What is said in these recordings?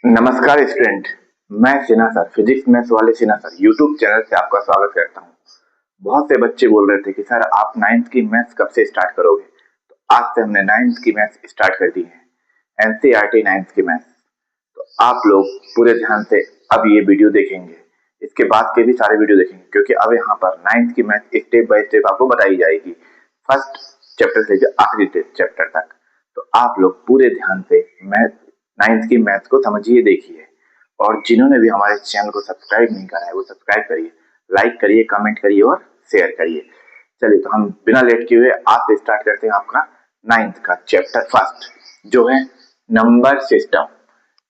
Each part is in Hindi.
नमस्कार स्टूडेंट। मैं सिन्हा सर, फिजिक्स मैथ्स वाले सिन्हा सर यूट्यूब चैनल से आपका स्वागत करता हूं। बहुत से बच्चे बोल रहे थे कि सर आप नाइन्थ की मैथ्स कब से स्टार्ट करोगे, तो आज से हमने नाइन्थ की मैथ्स स्टार्ट कर दी है। एनसीईआरटी नाइन्थ की मैथ्स। तो आप लोग पूरे ध्यान से अब ये वीडियो देखेंगे, इसके बाद के भी सारे वीडियो देखेंगे, क्योंकि अब यहाँ पर नाइन्थ की मैथ्स स्टेप बाय स्टेप आपको बताई जाएगी, फर्स्ट चैप्टर से लेकर आखिरी चैप्टर तक। तो आप लोग पूरे ध्यान से मैथ नाइन्थ की मैथ्स को समझिए, देखिए। और जिन्होंने भी हमारे चैनल को सब्सक्राइब नहीं करा है वो सब्सक्राइब करिए, लाइक करिए, कमेंट करिए और शेयर करिए। चलिए, तो हम बिना लेट किए हुए आज से स्टार्ट करते हैं आपका नाइन्थ का चैप्टर फर्स्ट, जो है नंबर सिस्टम।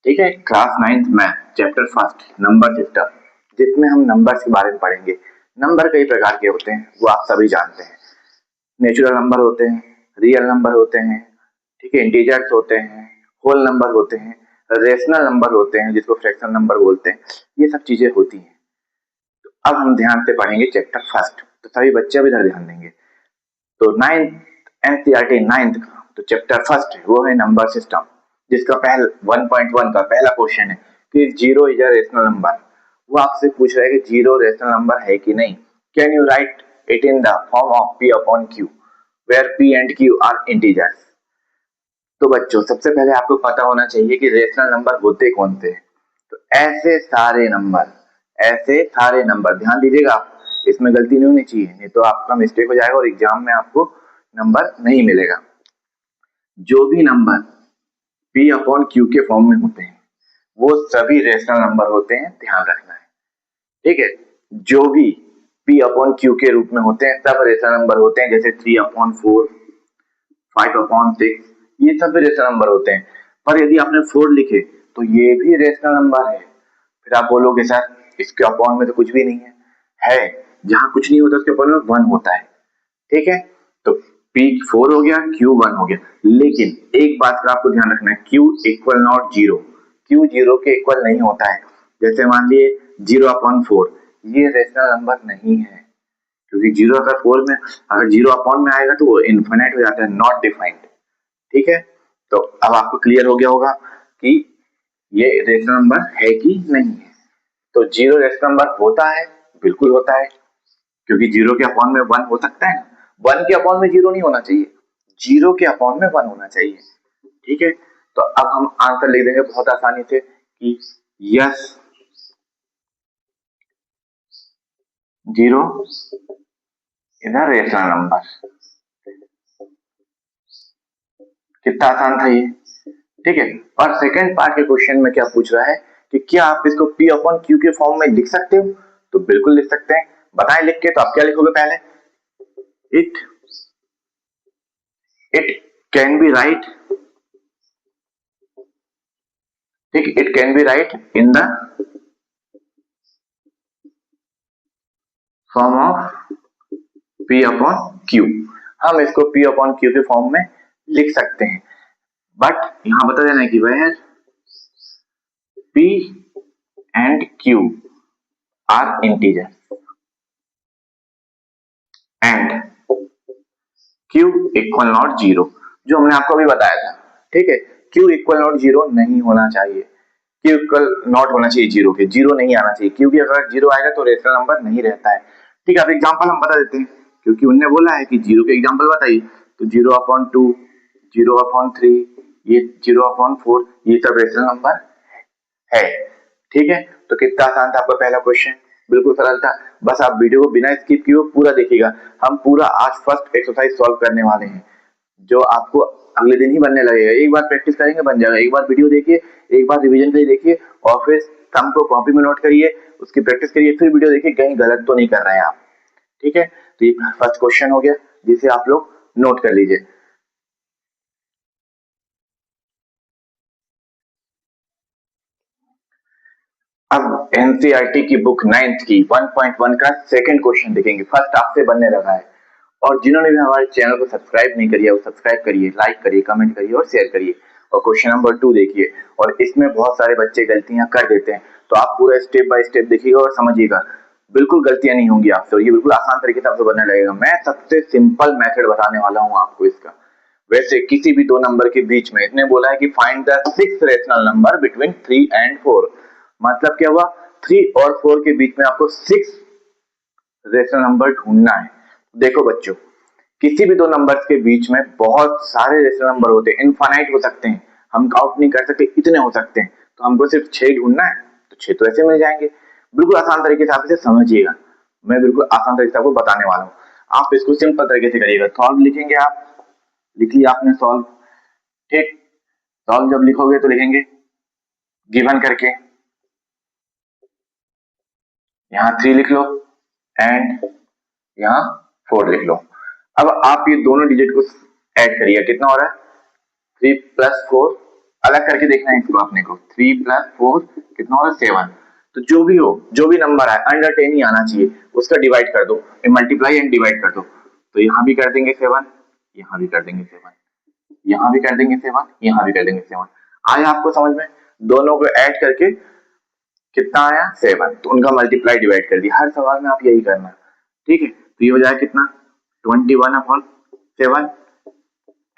ठीक है, class ninth math chapter first number system, जिसमें हम नंबर्स के बारे में पढ़ेंगे। नंबर कई प्रकार के होते हैं, वो आप सभी जानते हैं। नेचुरल नंबर होते हैं, रियल नंबर होते हैं, ठीक है, इंटीजर्स होते हैं, होल नंबर होते हैं, रेशनल नंबर होते हैं जिसको फ्रैक्शनल नंबर बोलते हैं। ये सब चीजें होती हैं। तो अब हम ध्यान से पढ़ेंगे चैप्टर फर्स्ट, तो सभी बच्चे अब इधर ध्यान देंगे। तो नाइन्थ एनसीईआरटी नाइन्थ का तो चैप्टर फर्स्ट है, वो है नंबर सिस्टम, जिसका 1.1 का पहला क्वेश्चन है कि zero is a rational number. वो आपसे पूछ रहा है कि जीरो रेशनल नंबर है कि नहीं। Can you write it in the form of p upon q where p and q are integers. तो बच्चों, सबसे पहले आपको पता होना चाहिए कि रेशनल नंबर होते कौन से हैं। तो ऐसे सारे नंबर ध्यान दीजिएगा आप, इसमें गलती नहीं होनी चाहिए, नहीं तो आपका मिस्टेक हो जाएगा और एग्जाम में आपको नंबर नहीं मिलेगा। जो भी नंबर p अपॉन q के फॉर्म में होते हैं वो सभी रेशनल नंबर होते हैं, ध्यान रखना है। ठीक है, जो भी p अपॉन q के रूप में होते हैं सब रेशनल नंबर होते हैं, जैसे 3 अपॉन 4, 5 अपॉन 6, ये सब भी रेशनल नंबर होते हैं। पर यदि आपने 4 लिखे तो ये भी रेशनल नंबर है। फिर आप बोलोगे सर इसके अपॉन में तो कुछ भी नहीं है जहां कुछ नहीं होता उसके अपॉन में 1 होता है। ठीक है, तो p 4 हो गया, q 1 हो गया। लेकिन एक बात का आपको ध्यान रखना है, q इक्वल नॉट 0, q 0 के इक्वल नहीं होता है। जैसे मान लिए 0 अपॉन 4, ये रेशनल नंबर नहीं है, क्योंकि 0 अगर 4 में अगर 0 अपॉन में आएगा तो वो इनफिनिट हो जाता है, नॉट डिफाइंड। ठीक है, तो अब आपको क्लियर हो गया होगा कि ये रेशनल नंबर है कि नहीं है। तो 0 रेशनल नंबर होता है, बिल्कुल होता है, क्योंकि 0 के अपॉन में 1 हो सकता है ना। 1 के अपॉन में 0 नहीं होना चाहिए, 0 के अपॉन में 1 होना चाहिए। ठीक है, तो अब हम आंसर लिख देंगे बहुत आसानी से कि yes 0 is a rational number. कितना आसान था ये। ठीक है, और सेकंड पार्ट के क्वेश्चन में क्या पूछ रहा है कि क्या आप इसको p अपॉन q के फॉर्म में लिख सकते हो। तो बिल्कुल लिख सकते हैं, बताएं लिख के। तो आप क्या लिखोगे पहले, इट कैन बी राइट, ठीक, it can be right in the form of p upon q। हम इसको p अपॉन q के फॉर्म में लिख सकते हैं, बट यहां बता देना है कि वह p and q are integer and q equal not 0, जो हमने आपको अभी बताया था। ठीक है, q इक्वल नॉट 0 नहीं होना चाहिए, q इक्वल नॉट होना चाहिए 0 के, 0 नहीं आना चाहिए, क्योंकि अगर 0 आएगा तो रेशनल नंबर नहीं रहता है। ठीक है, अब एग्जांपल हम बता देते हैं, क्योंकि उन्होंने बोला है कि 0 के एग्जांपल बताइए। तो 0 अपॉन 2, 0 अपॉन 3, ये 0 अपॉन 4, ये सब रेशनल नंबर है। ठीक है, तो कितना आसान था आपका पहला क्वेश्चन, बिल्कुल सरल था। बस आप वीडियो को बिना स्किप किए पूरा देखिएगा। हम पूरा आज फर्स्ट एक्सरसाइज सॉल्व करने वाले हैं, जो आपको अगले दिन ही बनने लगेगा। एक बार प्रैक्टिस करेंगे बन जाएगा, एक बार वीडियो देखिए, एक बार रिवीजन करिए देखिए, और फिर सम को कॉपी में नोट करिए, उसकी प्रैक्टिस करिए, फिर वीडियो देखिए कहीं गलत तो नहीं कर रहे हैं आप। ठीक है, तो ये फर्स्ट क्वेश्चन हो गया जिसे आप लोग नोट कर लीजिए। अब एनसीईआरटी की बुक 9th की 1.1 का सेकंड क्वेश्चन देखेंगे, फर्स्ट आपसे बनने लगा है। और जिन्होंने भी हमारे चैनल को सब्सक्राइब नहीं किया वो सब्सक्राइब करिए, लाइक करिए, कमेंट करिए और शेयर करिए। और क्वेश्चन नंबर 2 देखिए, और इसमें बहुत सारे बच्चे गलतियां कर देते हैं, तो आप पूरा स्टेप बाय स्टेप देखिएगा और समझिएगा, बिल्कुल गलतियां नहीं होंगी आपसे, और ये बिल्कुल आसान तरीके से आपसे बनने लगेगा। मैं सबसे सिंपल मेथड बताने वाला हूँ आपको इसका, वैसे किसी भी दो नंबर के बीच में इसने बोला है कि find the 6 rational number between 3 and 4, मतलब क्या हुआ 3 और 4 के बीच में आपको 6 रेशनल नंबर ढूंढना है। देखो बच्चों, किसी भी दो नंबर्स के बीच में बहुत सारे रेशनल नंबर होते हैं, इनफाइनाइट हो सकते हैं, हम काउंट नहीं कर सकते, इतने हो सकते हैं। तो हमको सिर्फ 6 ढूंढना है, तो 6 तो ऐसे मिल जाएंगे। बिल्कुल आसान तरीके से आप इसे समझिएगा, मैं बिल्कुल आसान तरीके से आपको बताने वाला हूँ। आप इसको सिंपल तरीके से करिएगा। सॉल्व लिखेंगे, आप लिख लिया आपने सॉल्व, ठीक। सॉल्व जब लिखोगे तो लिखेंगे गिवन करके, यहाँ 3 लिख लो एंड यहाँ 4 लिख लो। अब आप ये दोनों डिजिट को ऐड करिए, कितना हो रहा है 3 + 4, अलग करके देखना है इसको आपने को, 3 + 4 कितना हो रहा है 7। तो जो भी हो, जो भी नंबर आए अंडर 10 ही आना चाहिए, उसका डिवाइड कर दो, मल्टीप्लाई एंड डिवाइड कर दो। तो यहाँ भी कर देंगे 7, यहाँ भी कर देंगे 7, यहाँ भी कर देंगे 7, यहाँ भी कर देंगे 7। आया आपको समझ में? दोनों को ऐड करके कितना आया 7, तो उनका मल्टीप्लाई डिवाइड कर दिया। हर सवाल में आप यही करना, ठीक है। तो ये हो जाएगा कितना 21/7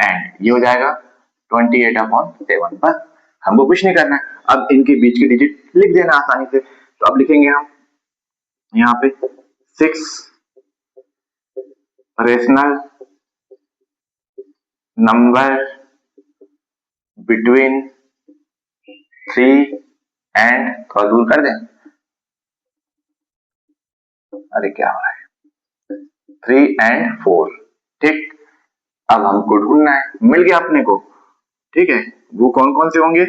एंड ये हो जाएगा 28/7। बस हमको कुछ नहीं करना है, अब इनके बीच के डिजिट लिख देना आसानी से। तो अब लिखेंगे हम यहाँ पे 6 रेशनल नंबर बिटवीन 3 एंड, थोड़ा दूर कर दें, अरे क्या हो रहा है, 3 एंड 4, ठीक। अब हमको ढूंढना है, मिल गया अपने को, ठीक है। वो कौन कौन से होंगे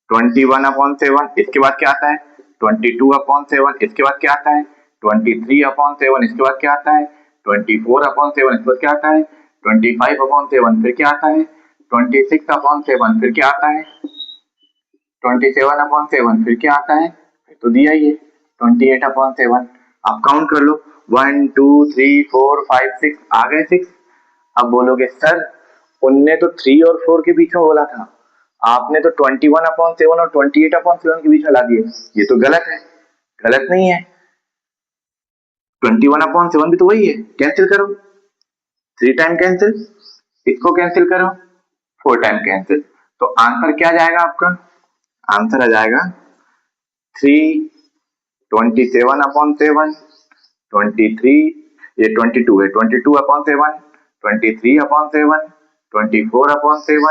21/7, इसके बाद क्या आता है 22/7, इसके बाद क्या आता है 23/7, इसके बाद क्या आता है 24/7, इसके बाद क्या आता है 25/7, फिर क्या आता है 26/7, फिर क्या आता है 27/7, फिर क्या आता है, फिर तो दिया ही है 28/7। आप काउंट कर लो 1 2 3 4 5 6, आ गए 6। अब बोलोगे सर उनने तो 3 और 4 के बीच में बोला था, आपने तो 21/7 और 28/7 के बीच में ला दिए। ये तो गलत है, गलत नहीं है, 21/7 भी तो वही है, कैंसिल करो, 3 टाइम कैंसिल, इसको कैंसिल करो 4 टाइम कैंसिल। तो आंसर क्या जाएगा आपका, आंसर आ जाएगा 3 27/7, 23, ये 22 है 22/7, 23/7, 24/7, 25/7,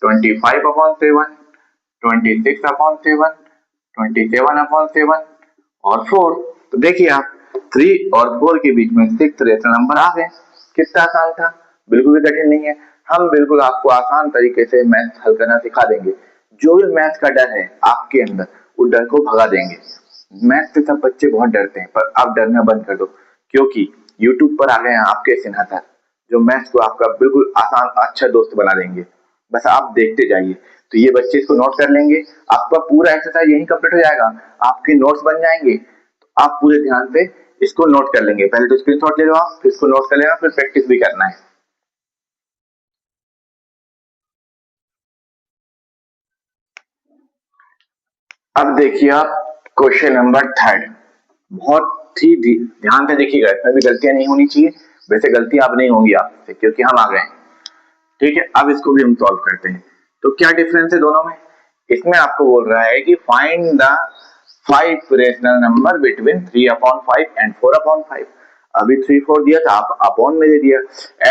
26/7, 27/7 और 4। तो देखिए आप 3 और 4 के बीच में 6 रेशनल नंबर आ गए। कितना आसान था, बिल्कुल भी कठिन नहीं है। हम बिल्कुल आपको आसान तरीके से मैथ हल करना सिखा देंगे। जो भी मैथ का डर है आपके अंदर, वो डर को भगा देंगे। मैथ से सब बच्चे बहुत डरते हैं, पर आप डरना बंद कर दो, क्योंकि यूट्यूब पर आ गए हैं आपके सिन्हा सर, जो मैथ्स को आपका बिल्कुल आसान अच्छा दोस्त बना देंगे। बस आप देखते जाइए, तो ये बच्चे इसको नोट कर लेंगे, आपका पूरा एक्सरसाइज यही कंप्लीट हो जाएगा, आपके नोट्स बन जाएंगे। तो आप पूरे ध्यान से इसको नोट कर लेंगे। पहले तो स्क्रीनशॉट ले लो आप, फिर इसको नोट कर लेना, फिर प्रैक्टिस भी करना है। अब देखिए आप क्वेश्चन नंबर 3, बहुत ही ध्यान से देखिएगा, इसमें भी गलतियां नहीं होनी चाहिए। वैसे गलतियां अब नहीं होंगी आपसे, क्योंकि हम आ गए हैं, ठीक है। अब इसको भी हम सॉल्व करते हैं। तो क्या डिफरेंस है दोनों में, इसमें आपको बोल रहा है कि find the 5 rational number between 3/5 and 4/5। अभी 3 4 दिया था, आप अपॉन में दे दिया।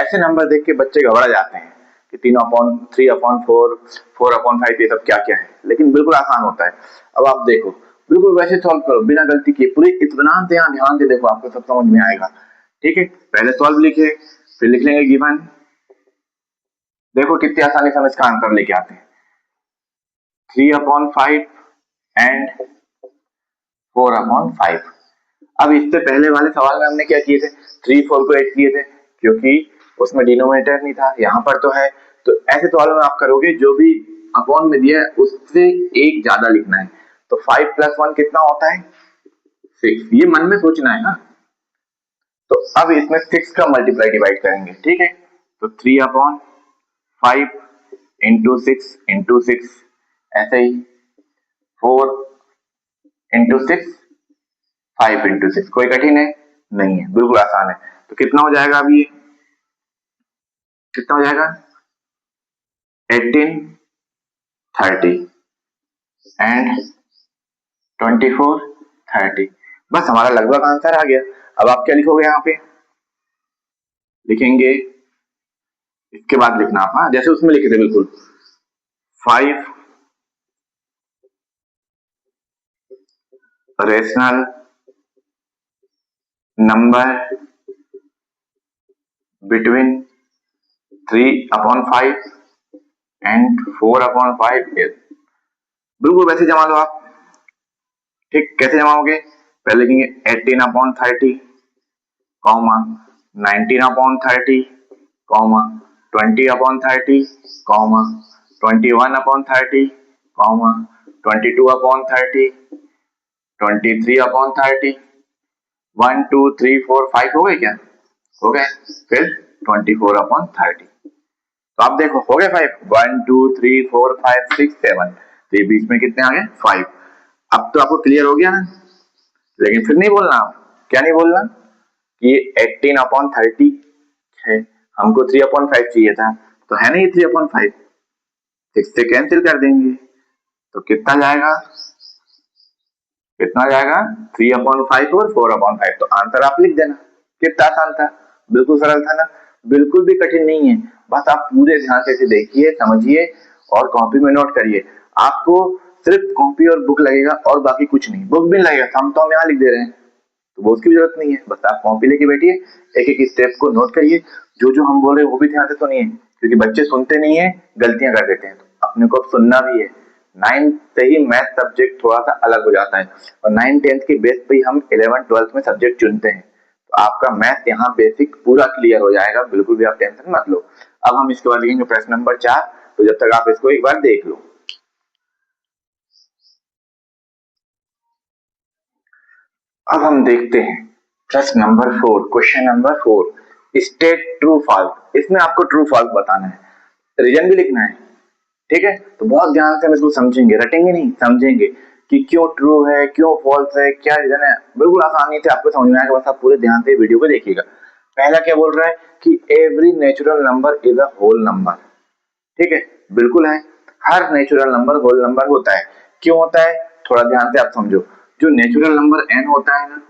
ऐसे नंबर देख के बच्चे घबरा जाते हैं कि 3/4, 4/5 ये सब क्या क्या है, लेकिन बिल्कुल आसान होता है। अब आप देखो, बिल्कुल वैसे सॉल्व करो बिना गलती किए, पूरी इत्मीनान से यहाँ ध्यान से देखो, आपको सब समझ में आएगा, ठीक है। पहले सॉल्व लिखे, फिर लिख लेंगे गिवन। देखो कितनी आसानी से हम इसका आंसर लेके आते हैं, 3/5 एंड 4/5। अब इससे पहले वाले सवाल में हमने क्या किए थे, 3 4 को ऐड किए थे, क्योंकि उसमें डिनोमिनेटर नहीं था, यहाँ पर तो है। तो ऐसे सवालों में आप करोगे, जो भी अपॉन में दिया है उससे एक ज्यादा लिखना है। तो 5 + 1 कितना होता है 6, ये मन में सोचना है ना। तो अब इसमें 6 का मल्टीप्लाई डिवाइड करेंगे, ठीक है। तो 3/5 इंटू 6 ऐसे ही 4 इंटू 6, 5 इंटू 6। कोई कठिन है नहीं है, बिल्कुल आसान है। तो कितना हो जाएगा, अभी कितना हो जाएगा 18, 30 एंड 24, 30। बस हमारा लगभग आंसर आ गया। अब आप क्या लिखोगे यहाँ पे? लिखेंगे, इसके बाद लिखना आप, हाँ जैसे उसमें लिखे थे बिल्कुल, 5 rational number between 3/5 and 4/5 is, बिल्कुल वैसे जमा लो आप। ठीक, कैसे जमाओगे? पहले लिखेंगे 18/30 कॉमा 19/30 कॉमा 20/30 कॉमा 21/30 कॉमा 22/30 23/30। 1 2 3 4 5 हो गए क्या? हो गए। फिर 24/30। तो आप देखो हो गए 5, 1 2 3 4 5 6 7, तो ये बीच में कितने आ गए? 5। अब तो आपको क्लियर हो गया ना? लेकिन फिर नहीं बोलना आप, क्या नहीं बोलना? कि 18/30 है, हमको 3/5 चाहिए था, तो है ना ये 3/5, 6 से कैंसिल कर देंगे, तो कितना जाएगा? कितना जाएगा? 3/5 और 4/5। तो आंसर आप लिख देना। कितना आसान था, बिल्कुल सरल था ना, बिल्कुल भी कठिन नहीं है। बस आप पूरे ध्यान से इसे देखिए, समझिए और कॉपी में नोट करिए। आपको सिर्फ कॉपी और बुक लगेगा और बाकी कुछ नहीं। बुक भी लगेगा, हम यहाँ लिख दे रहे हैं, तो वो उसकी जरूरत नहीं है। बस आप कॉपी लेके बैठिए, एक एक स्टेप को नोट करिए, जो जो हम बोल रहे हैं वो भी ध्यान से सुनिए, क्योंकि बच्चे सुनते नहीं है, गलतियां कर देते हैं, तो अपने को अब सुनना भी है। 9th से ही मैथ सब्जेक्ट थोड़ा सा अलग हो जाता है, और 9th 10th के बेस पे ही हम 11th 12th में सब्जेक्ट चुनते हैं। तो आपका मैथ यहाँ बेसिक पूरा क्लियर हो जाएगा, बिल्कुल भी आप टेंशन मत लो। अब हम इसके बाद लिखेंगे प्रश्न नंबर 4, तो जब तक आप इसको एक बार देख लो। अब हम देखते हैं प्रश्न number 4, question number 4, state true false. इसमें आपको ट्रू फॉल्स बताना है, रीजन भी लिखना है। ठीक है, तो बहुत ध्यान से हम इसको समझेंगे, रटेंगे नहीं, समझेंगे कि क्यों ट्रू है, क्यों फॉल्स है, क्या रीजन है। बिल्कुल आसानी से आपको समझ में आएगा, बस आप पूरे ध्यान से वीडियो को देखिएगा। पहला क्या बोल रहा है कि every natural number is a whole number. ठीक है, बिल्कुल है, हर नेचुरल नंबर होल नंबर होता है। क्यों होता है? थोड़ा ध्यान से आप समझो। जो नेचुरल नंबर n होता है ना,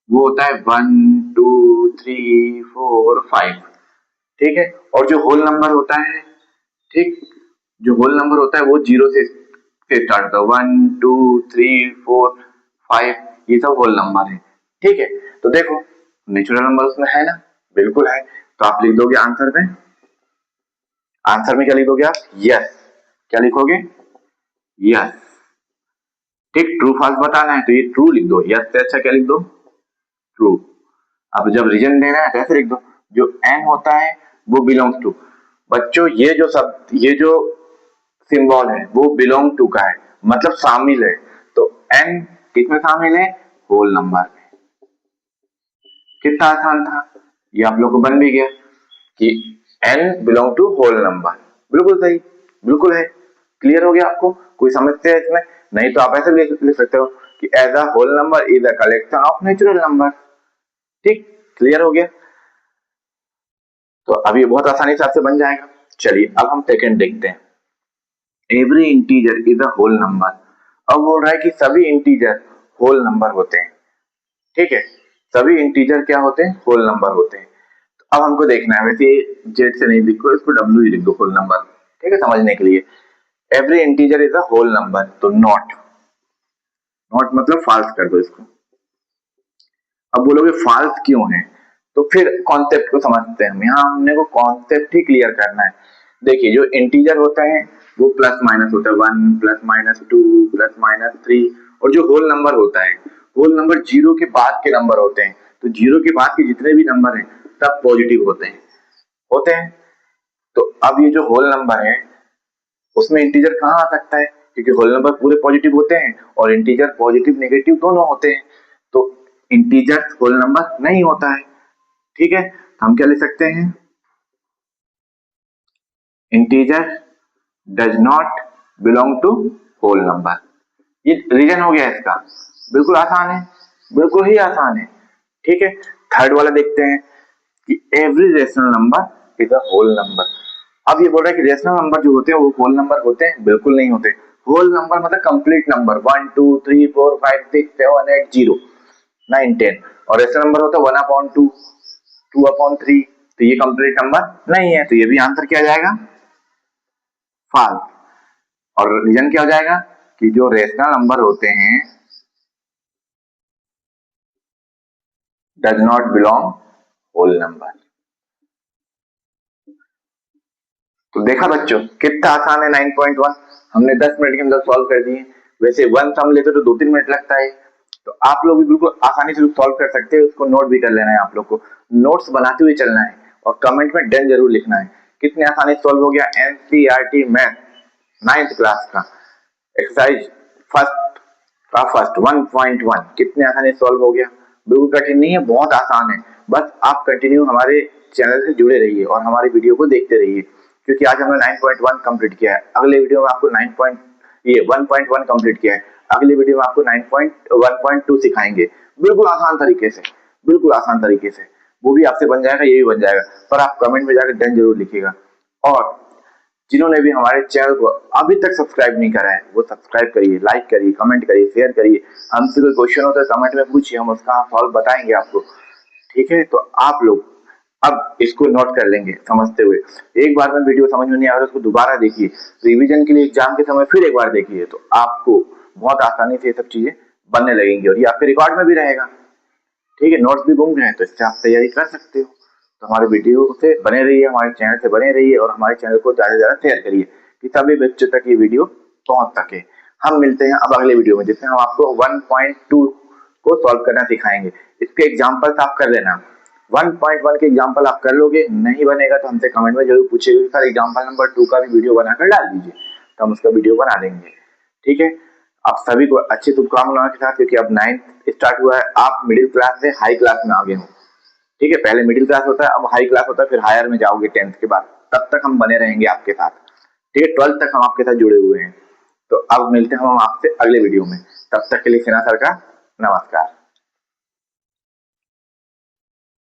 वो होता है 1 2 3 4 5। ठीक है, और जो होल नंबर होता है, ठीक, जो होल नंबर होता है वो जीरो से स्टार्ट होता है, 1 2 3 4 5, ये सब होल नंबर है। ठीक है, तो देखो नेचुरल नंबर उसमें है ना, बिल्कुल है, तो आप लिख दोगे आंसर में। आंसर में क्या लिखोगे आप? यस। क्या लिखोगे? यस। ठीक, ट्रू फॉल्स बताना है तो ये ट्रू लिख दो, यस से अच्छा क्या लिख दो? ट्रू। अब जब रीजन देना है तो ऐसे लिख दो, जो एन होता है वो बिलोंग्स टू, बच्चों ये जो सब, ये जो सिंबल है वो बिलोंग टू का है, मतलब शामिल है। तो एन किसमें शामिल है? होल नंबर में। कितना आसान था, ये आप लोग को बन भी गया कि N belong to whole number. बिल्कुल सही, बिल्कुल है। क्लियर हो गया आपको? कोई समस्या है इसमें? नहीं तो आप ऐसे लिख सकते हो कि as a whole number is a collection of natural number. ठीक, क्लियर हो गया? तो अब ये बहुत आसानी से आपसे बन जाएगा। चलिए अब हम सेकंड देखते हैं, every integer is a whole number. अब बोल रहा है कि सभी इंटीजर होल नंबर होते हैं। ठीक है, सभी इंटीजर क्या होते हैं? होल नंबर होते हैं। तो अब हमको देखना है, वैसे जेड से नहीं लिखो, इसको डब्ल्यू ही लिख दो, होल नंबर। ठीक है, समझने के लिए, every integer is a whole number, तो नॉट, नॉट मतलब फाल्स कर दो इसको। अब बोलोगे फाल्स क्यों है, तो फिर कॉन्सेप्ट को समझते हैं हम। यहाँ हमने को कॉन्सेप्ट ही क्लियर करना है। देखिए जो इंटीजर होता है वो प्लस माइनस होता है, 1 प्लस माइनस 2 प्लस माइनस 3, और जो होल नंबर होता है, होल नंबर जीरो के बाद के नंबर होते हैं, तो जीरो के बाद के जितने भी नंबर हैं सब पॉजिटिव होते हैं, होते हैं। तो अब ये जो होल नंबर है उसमें इंटीजर कहाँ आ सकता है, क्योंकि होल नंबर पूरे पॉजिटिव होते हैं और इंटीजर पॉजिटिव नेगेटिव दोनों होते हैं, तो इंटीजर होल नंबर नहीं होता है। ठीक है, तो हम क्या लिख सकते हैं? Integer does not belong to whole number. ये रीजन हो गया इसका, बिल्कुल आसान है, बिल्कुल ही आसान है। ठीक है, थर्ड वाला देखते हैं कि every rational number is a whole number. अब ये बोल रहा है कि रेशनल नंबर जो होते हैं वो होल नंबर होते हैं, बिल्कुल नहीं होते। होल नंबर मतलब कंप्लीट नंबर 1 2 3 4 5 6 7 8 0 9 10, और रेशनल नंबर होता है 1/2 2/3, तो ये कंप्लीट नंबर नहीं है, तो ये भी आंसर क्या आ जाएगा, फॉल्स। और रीजन क्या हो जाएगा कि जो रेशनल नंबर होते हैं does not belong whole number. तो देखा बच्चों कितना आसान है 9.1, हमने 10 मिनट के अंदर सॉल्व कर दिए। वैसे वन सम लेते तो 2-3 मिनट लगता है, तो आप लोग भी बिल्कुल आसानी से सॉल्व कर सकते हैं। उसको नोट भी कर लेना है, आप लोग को नोट्स बनाते हुए चलना है और कमेंट में डन जरूर लिखना है। कितने आसानी से सॉल्व हो गया एनसीईआरटी मैथ 9th क्लास का एक्सरसाइज फर्स्ट 1.1 कितने आसानी से सॉल्व हो गया। बिल्कुल कठिन नहीं है, बहुत आसान है। बस आप कंटिन्यू हमारे चैनल से जुड़े रहिए और हमारी वीडियो को देखते रहिए, क्योंकि आज हमने 9.1 कंप्लीट किया है। अगले वीडियो में आपको 1.1 कंप्लीट किया है, अगले वीडियो में आपको 9.1.2 सिखाएंगे, बिल्कुल आसान तरीके से, बिल्कुल आसान तरीके से। वो भी आपसे बन जाएगा, ये भी बन जाएगा, पर आप कमेंट में जाकर डन जरूर लिखिएगा। और जिन्होंने भी हमारे चैनल को अभी तक सब्सक्राइब नहीं करा है वो सब्सक्राइब करिए, लाइक करिए, कमेंट करिए, शेयर करिए। हमसे कोई क्वेश्चन होता है कमेंट में पूछिए, हम उसका सॉल्व बताएंगे आपको। ठीक है, तो आप लोग अब इसको नोट कर लेंगे समझते हुए। एक बार में वीडियो समझ में नहीं आ रहा उसको दोबारा देखिए, रिवीजन के लिए एग्जाम के समय फिर एक बार देखिए, तो आपको बहुत आसानी से ये सब चीजें बनने लगेंगी और ये आपके रिकॉर्ड में भी रहेगा। ठीक है, नोट्स भी गुम गए हैं तो इससे आप तैयारी कर सकते हो। तो हमारे वीडियो से बने रहिए, हमारे चैनल से बने रहिए और हमारे चैनल को ज्यादा से ज्यादा शेयर करिए कि सभी बच्चों तक ये वीडियो पहुंच सके। हम मिलते हैं अब अगले वीडियो में, जिसमें हम आपको 1.2 को सॉल्व करना सिखाएंगे। इसके एग्जाम्पल्स आप कर लेना, 1.1 के एग्जाम्पल आप कर लोगे, नहीं बनेगा तो हमसे कमेंट में जरूर पूछिएगा सर एग्जाम्पल नंबर 2 का भी वीडियो बनाकर डाल दीजिए, तो हम उसका वीडियो बना देंगे। ठीक है, आप सभी को अच्छी शुभकामनाओं के साथ, क्योंकि अब 9th स्टार्ट हुआ है, आप मिडिल क्लास से हाई क्लास में आगे हो। ठीक है, पहले मिडिल क्लास होता है, अब हाई क्लास होता है, फिर हायर में जाओगे 10th के बाद, तब तक हम बने रहेंगे आपके साथ। ठीक है, 12th तक हम आपके साथ जुड़े हुए हैं। तो अब मिलते हैं हम आपसे अगले वीडियो में, तब तक के लिए सेना सर का नमस्कार।